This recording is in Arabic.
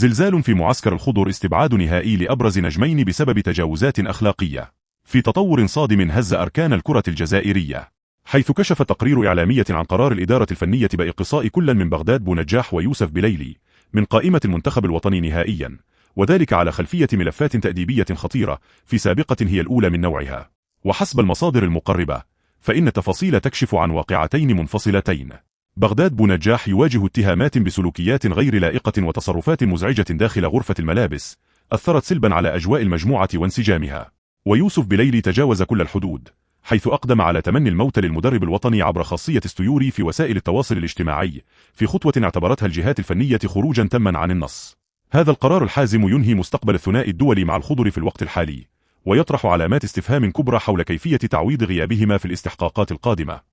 زلزال في معسكر الخضر، استبعاد نهائي لأبرز نجمين بسبب تجاوزات أخلاقية. في تطور صادم هز أركان الكرة الجزائرية، حيث كشف تقرير إعلامية عن قرار الإدارة الفنية بإقصاء كل من بغداد بونجاح ويوسف بليلي من قائمة المنتخب الوطني نهائيا، وذلك على خلفية ملفات تأديبية خطيرة في سابقة هي الأولى من نوعها. وحسب المصادر المقربة فإن التفاصيل تكشف عن واقعتين منفصلتين. بغداد بونجاح يواجه اتهامات بسلوكيات غير لائقة وتصرفات مزعجة داخل غرفة الملابس أثرت سلبا على أجواء المجموعة وانسجامها. ويوسف بليلي تجاوز كل الحدود، حيث أقدم على تمني الموت للمدرب الوطني عبر خاصية ستوري في وسائل التواصل الاجتماعي، في خطوة اعتبرتها الجهات الفنية خروجا تما عن النص. هذا القرار الحازم ينهي مستقبل الثنائي الدولي مع الخضر في الوقت الحالي، ويطرح علامات استفهام كبرى حول كيفية تعويض غيابهما في الاستحقاقات القادمة.